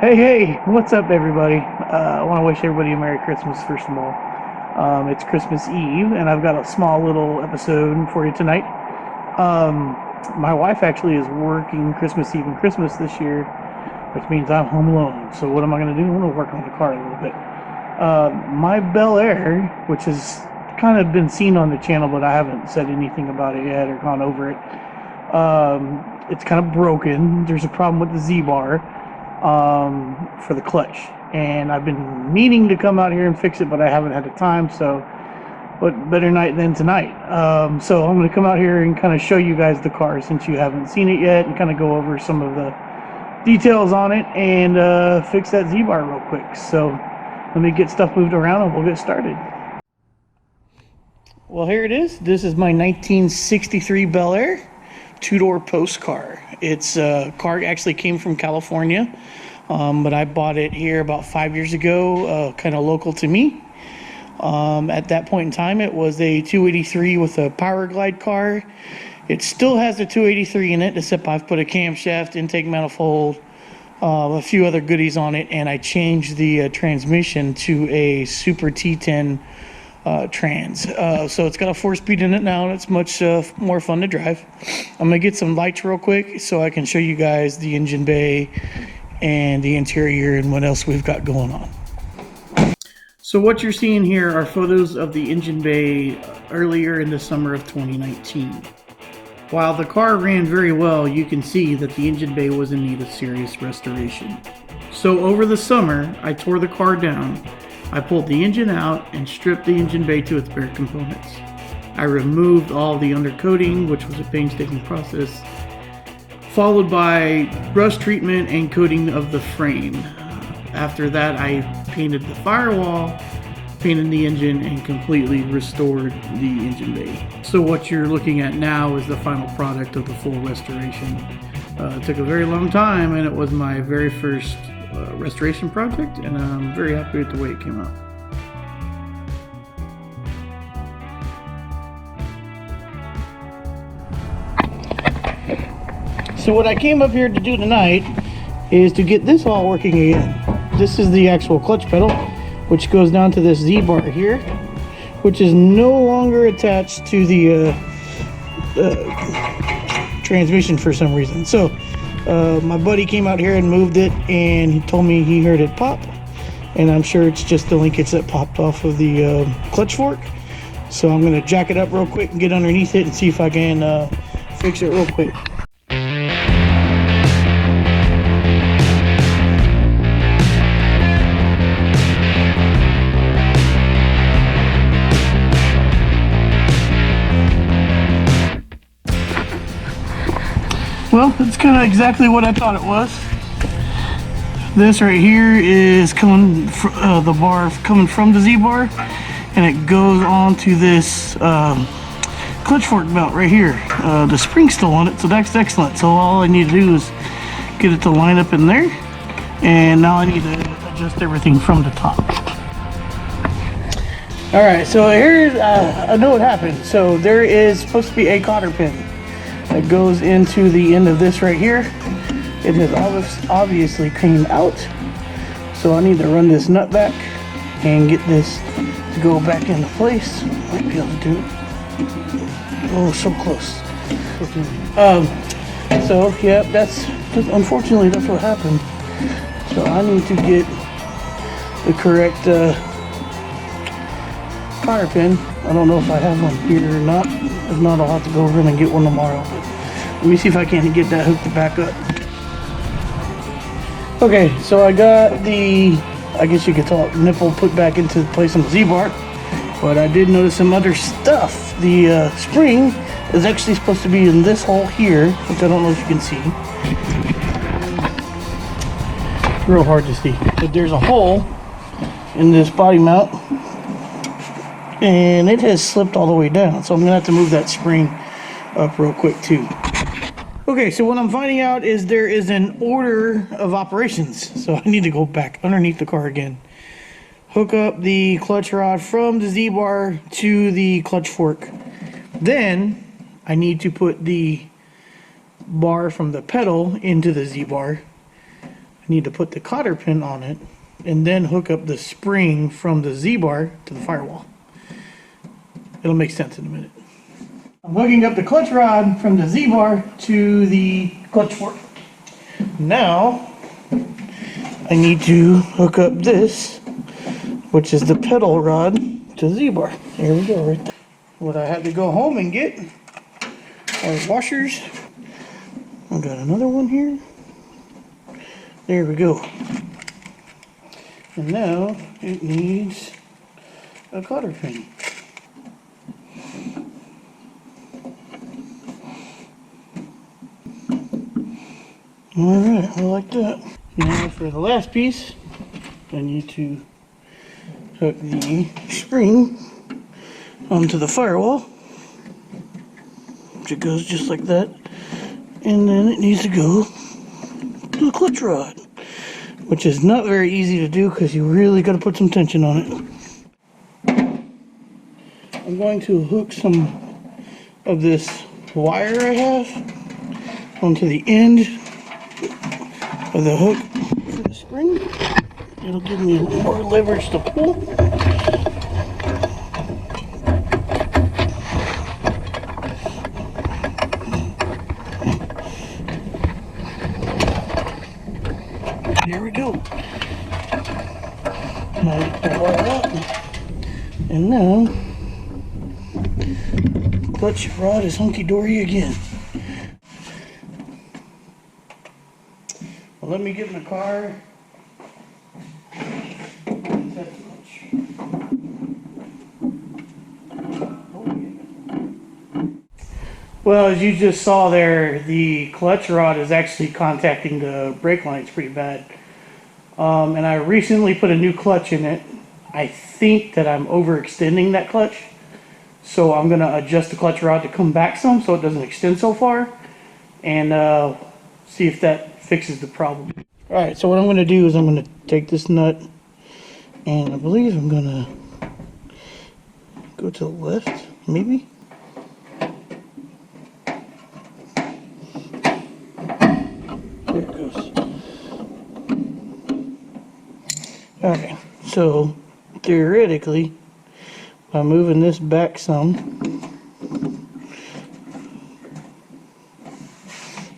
Hey, what's up, everybody? I want to wish everybody a Merry Christmas, first of all. It's Christmas Eve, and I've got a small little episode for you tonight. My wife actually is working Christmas Eve and Christmas this year, which means I'm home alone. So, what am I going to do? I'm going to work on the car a little bit. My Bel Air, which has kind of been seen on the channel, but I haven't said anything about it yet or gone over it. It's kind of broken. There's a problem with the Z-bar for the clutch, and I've been meaning to come out here and fix it, but I haven't had the time. So what better night than tonight? So I'm going to come out here and kind of show you guys the car since you haven't seen it yet, and kind of go over some of the details on it and fix that Z-bar real quick. So let me get stuff moved around and we'll get started. Well, here it is. This is my 1963 Bel Air two-door post car. It's car actually came from California, but I bought it here about 5 years ago, kind of local to me. At that point in time, it was a 283 with a power glide car. It still has a 283 in it, except I've put a camshaft, intake manifold, a few other goodies on it, and I changed the transmission to a Super T10 trans. So it's got a 4-speed in it now, and it's much more fun to drive. I'm gonna get some lights real quick so I can show you guys the engine bay and the interior and what else we've got going on. So what you're seeing here are photos of the engine bay earlier in the summer of 2019. While the car ran very well, you can see that the engine bay was in need of serious restoration. So over the summer, I tore the car down. I pulled the engine out and stripped the engine bay to its bare components. I removed all the undercoating, which was a painstaking process, followed by rust treatment and coating of the frame. After that, I painted the firewall, painted the engine, and completely restored the engine bay. So what you're looking at now is the final product of the full restoration. It took a very long time, and it was my very first restoration project, and I'm very happy with the way it came out. So what I came up here to do tonight is to get this all working again. This is the actual clutch pedal, which goes down to this Z-bar here, which is no longer attached to the transmission for some reason. So my buddy came out here and moved it, and he told me he heard it pop, and I'm sure it's just the linkage that popped off of the clutch fork. So I'm going to jack it up real quick and get underneath it and see if I can fix it real quick. Well, it's kind of exactly what I thought it was. This right here is coming, the bar coming from the Z-bar, and it goes on to this clutch fork belt right here. The spring's still on it, so that's excellent. So all I need to do is get it to line up in there, and now I need to adjust everything from the top. All right, so here's, I know what happened. So there is supposed to be a cotter pin that goes into the end of this right here. It has obviously came out, so I need to run this nut back and get this to go back into place. Might be able to do it. Oh, so close. So yeah, that's unfortunately that's what happened. So I need to get the correct cotter pin. I don't know if I have one here or not. If not, I'll have to go over and get one tomorrow. But let me see if I can get that hooked back up. Okay, so I got the, I guess you could call it, nipple put back into place on the Z-bar. But I did notice some other stuff. The spring is actually supposed to be in this hole here, which I don't know if you can see. It's real hard to see. But there's a hole in this body mount, and it has slipped all the way down, so I'm gonna have to move that spring up real quick too. Okay, so what I'm finding out is there is an order of operations, so I need to go back underneath the car again, hook up the clutch rod from the Z-bar to the clutch fork, then I need to put the bar from the pedal into the Z-bar, I need to put the cotter pin on it and then hook up the spring from the Z-bar to the firewall. It'll make sense in a minute. I'm hooking up the clutch rod from the Z-bar to the clutch fork. Now, I need to hook up this, which is the pedal rod, to the Z-bar. There we go, right there. What I had to go home and get are washers. I got another one here. There we go. And now it needs a cotter pin. Alright, I like that. Now for the last piece, I need to hook the spring onto the firewall, which it goes just like that. And then it needs to go to the clutch rod, which is not very easy to do because you really got to put some tension on it. I'm going to hook some of this wire I have onto the end of the hook for the spring. It'll give me more leverage to pull. There we go. Now you pull the wire out. And now, clutch rod is hunky-dory again. Well, let me get in the car. Well, as you just saw there, the clutch rod is actually contacting the brake lines pretty bad. And I recently put a new clutch in it. I think that I'm overextending that clutch. So I'm going to adjust the clutch rod to come back some so it doesn't extend so far. And see if that fixes the problem. Alright, so what I'm going to do is I'm going to take this nut. And I believe I'm going to go to the left, maybe. There it goes. Okay, so theoretically, by moving this back some,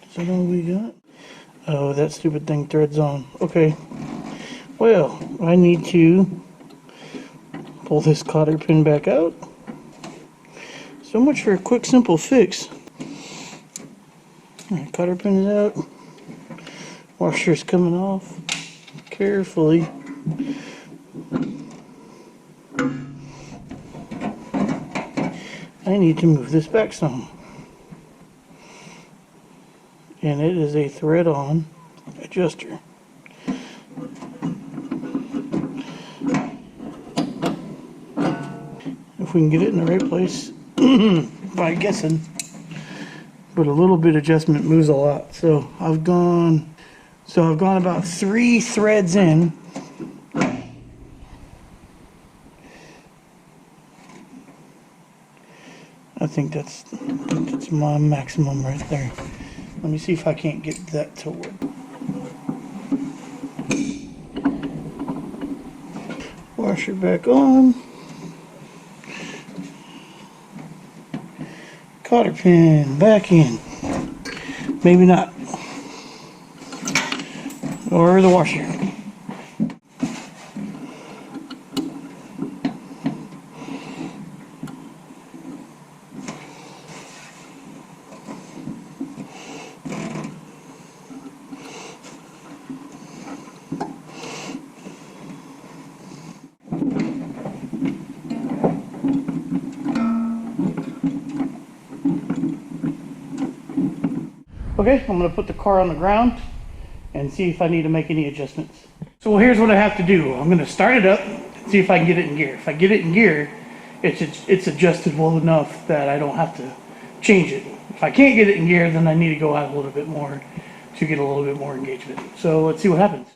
is that all we got? Oh, that stupid thing threads on. Okay, well, I need to pull this cotter pin back out. So much for a quick, simple fix. All right, cotter pin is out. Washer's coming off carefully. I need to move this back some. And it is a thread-on adjuster. If we can get it in the right place, by guessing. But a little bit adjustment moves a lot. So I've gone about 3 threads in. I think that's my maximum right there. Let me see if I can't get that to work. Washer back on. Cotter pin back in. Maybe not. Or the washer. Okay, I'm going to put the car on the ground and see if I need to make any adjustments. So here's what I have to do. I'm going to start it up and see if I can get it in gear. If I get it in gear, it's adjusted well enough that I don't have to change it. If I can't get it in gear, then I need to go out a little bit more to get a little bit more engagement. So let's see what happens.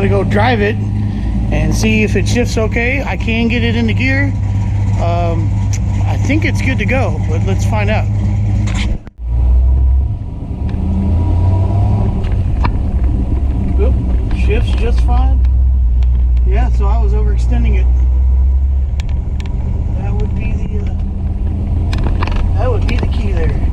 to go drive it and see if it shifts okay. I can get it into gear. I think it's good to go, but let's find out. Oop, shifts just fine. Yeah, so I was overextending it. That would be the key there.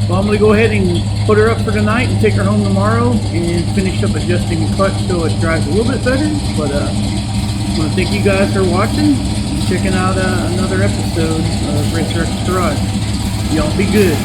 Well, I'm going to go ahead and put her up for tonight and take her home tomorrow and finish up adjusting the clutch so it drives a little bit better. But I want to thank you guys for watching, checking out another episode of Racer X Garage. Y'all be good.